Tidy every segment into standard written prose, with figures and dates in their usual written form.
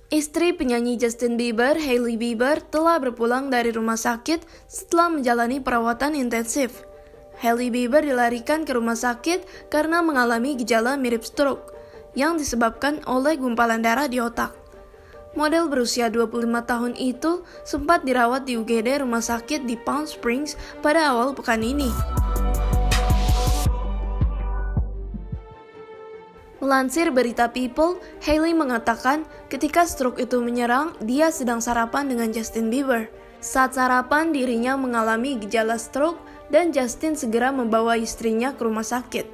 Istri penyanyi Justin Bieber, Hailey Bieber, telah berpulang dari rumah sakit setelah menjalani perawatan intensif. Hailey Bieber dilarikan ke rumah sakit karena mengalami gejala mirip stroke yang disebabkan oleh gumpalan darah di otak. Model berusia 25 tahun itu sempat dirawat di UGD rumah sakit di Palm Springs pada awal pekan ini. Melansir berita People, Hailey mengatakan ketika stroke itu menyerang, dia sedang sarapan dengan Justin Bieber. Saat sarapan, dirinya mengalami gejala stroke dan Justin segera membawa istrinya ke rumah sakit.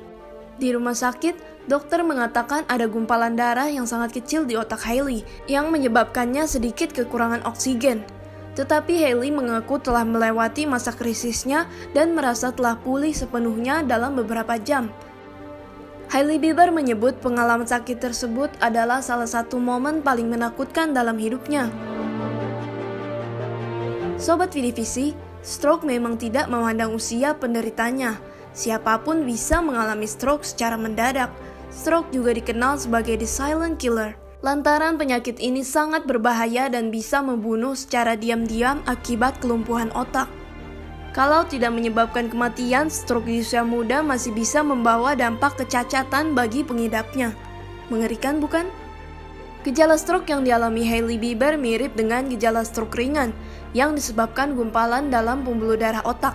Di rumah sakit, dokter mengatakan ada gumpalan darah yang sangat kecil di otak Hailey yang menyebabkannya sedikit kekurangan oksigen. Tetapi Hailey mengaku telah melewati masa krisisnya dan merasa telah pulih sepenuhnya dalam beberapa jam. Hailey Bieber menyebut pengalaman sakit tersebut adalah salah satu momen paling menakutkan dalam hidupnya. Sobat Vidivisi, stroke memang tidak memandang usia penderitanya. Siapapun bisa mengalami stroke secara mendadak. Stroke juga dikenal sebagai the silent killer. Lantaran penyakit ini sangat berbahaya dan bisa membunuh secara diam-diam akibat kelumpuhan otak. Kalau tidak menyebabkan kematian, stroke di usia muda masih bisa membawa dampak kecacatan bagi pengidapnya. Mengerikan bukan? Gejala stroke yang dialami Hailey Bieber mirip dengan gejala stroke ringan yang disebabkan gumpalan dalam pembuluh darah otak.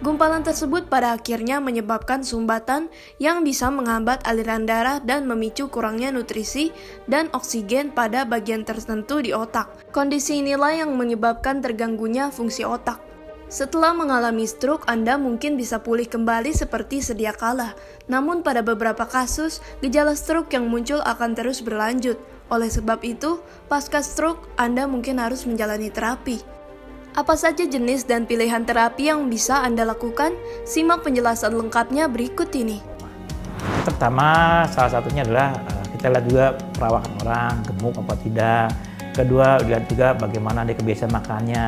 Gumpalan tersebut pada akhirnya menyebabkan sumbatan yang bisa menghambat aliran darah dan memicu kurangnya nutrisi dan oksigen pada bagian tertentu di otak. Kondisi inilah yang menyebabkan terganggunya fungsi otak. Setelah mengalami stroke, Anda mungkin bisa pulih kembali seperti sedia kala. Namun pada beberapa kasus, gejala stroke yang muncul akan terus berlanjut. Oleh sebab itu, pasca stroke, Anda mungkin harus menjalani terapi. Apa saja jenis dan pilihan terapi yang bisa Anda lakukan? Simak penjelasan lengkapnya berikut ini. Pertama, salah satunya adalah kita lihat juga perawakan orang, gemuk apa tidak. Kedua, lihat juga bagaimana dia kebiasaan makannya,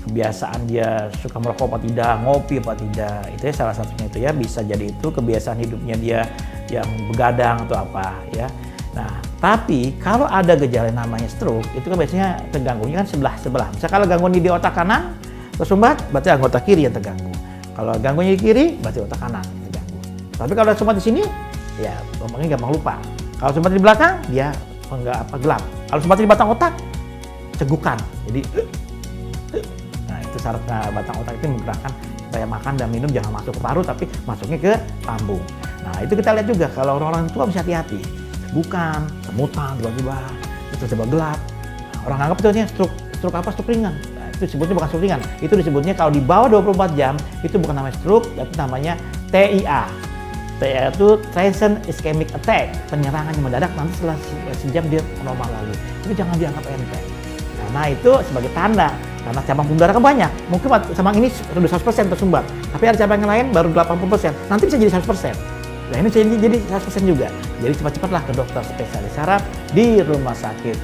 kebiasaan dia suka merokok apa tidak, ngopi apa tidak. Itu ya salah satunya itu ya, bisa jadi itu kebiasaan hidupnya dia yang begadang atau apa ya. Nah, tapi kalau ada gejala namanya stroke, itu kan biasanya terganggunya kan sebelah. Misal kalau gangguan di otak kanan tersumbat, berarti anggota kiri yang terganggu. Kalau gangguannya di kiri, berarti otak kanan yang terganggu. Tapi kalau sumbat di sini, ya gampangnya gampang lupa. Kalau sumbat di belakang, dia gelap. Kalau sumbat di batang otak, cegukan. Jadi syarat batang otak itu menggerakkan supaya makan dan minum jangan masuk ke paru tapi masuknya ke lambung. Nah itu kita lihat juga kalau orang-orang tua bisa hati-hati, bukan semutan tiba-tiba itu coba gelap. Nah, orang anggap itu stroke apa, stroke ringan. Nah, itu disebutnya bukan stroke ringan, itu disebutnya kalau di bawah 24 jam itu bukan namanya stroke, tapi namanya TIA. TIA itu Transient Ischemic Attack, penyerangan yang mendadak nanti setelah sejam dia normal lagi. Itu jangan dianggap enteng. Karena itu sebagai tanda, karena cabang pembuluh darah kan banyak, mungkin cabang ini sudah 100% tersumbat, tapi ada cabang yang lain baru 80%, nanti bisa jadi 100%. Nah ini bisa jadi 100% juga. Jadi cepat-cepatlah ke dokter spesialis saraf di Rumah Sakit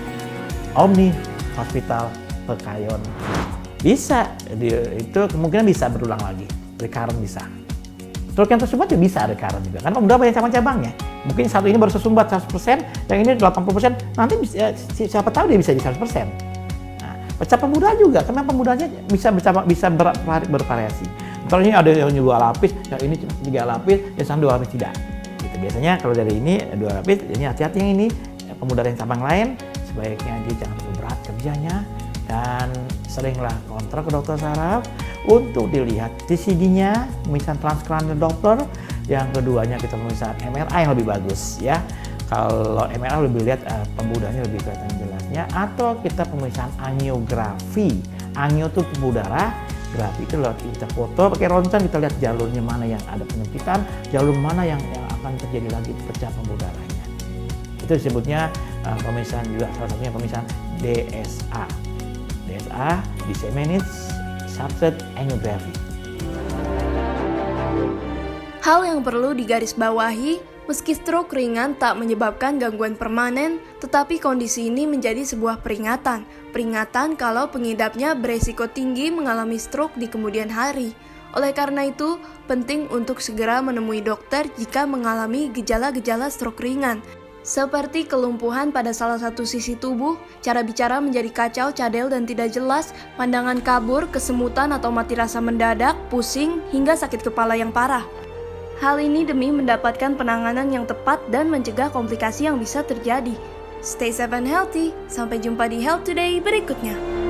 Omni Hospital Pekayon. Bisa, itu kemungkinan bisa berulang lagi, recurrent bisa. Stroke yang tersumbat juga bisa recurrent juga, karena pembuluh darah banyak cabang-cabangnya. Mungkin satu ini baru tersumbat 100%, yang ini 80%, nanti siapa tahu dia bisa jadi 100%. Pecah pembuluh darah juga, karena pembuluh darahnya bisa bervariasi. Kalau ini ada yang 2 lapis, yang ini cuma 3 lapis, yang sana 2 lapis tidak. Gitu. Biasanya kalau dari ini 2 lapis, ini hati-hati yang ini pembuluh darah yang cabang lain, sebaiknya dia jangan terlalu berat kerjanya dan seringlah kontrol ke dokter saraf untuk dilihat TCD-nya, pemeriksaan transcranial Doppler, yang keduanya kita pemeriksaan MRI yang lebih bagus ya. Kalau MRI lebih lihat pembuluh darahnya lebih kelihatan jelasnya, atau kita pemeriksaan angiografi. Angio itu pembuluh darah, grafi itu lewat kita foto pakai ronsen, kita lihat jalurnya mana yang ada penyempitan, jalur mana yang akan terjadi lagi pecah pembuluh darahnya. Itu disebutnya pemeriksaan juga, salah satunya pemeriksaan DSA. DSA, Disseminated Substrate Angiography. Hal yang perlu digarisbawahi, meski stroke ringan tak menyebabkan gangguan permanen, tetapi kondisi ini menjadi sebuah peringatan. Peringatan kalau pengidapnya beresiko tinggi mengalami stroke di kemudian hari. Oleh karena itu, penting untuk segera menemui dokter jika mengalami gejala-gejala stroke ringan. Seperti kelumpuhan pada salah satu sisi tubuh, cara bicara menjadi kacau, cadel, dan tidak jelas, pandangan kabur, kesemutan atau mati rasa mendadak, pusing, hingga sakit kepala yang parah. Hal ini demi mendapatkan penanganan yang tepat dan mencegah komplikasi yang bisa terjadi. Stay safe and healthy, sampai jumpa di Health Today berikutnya.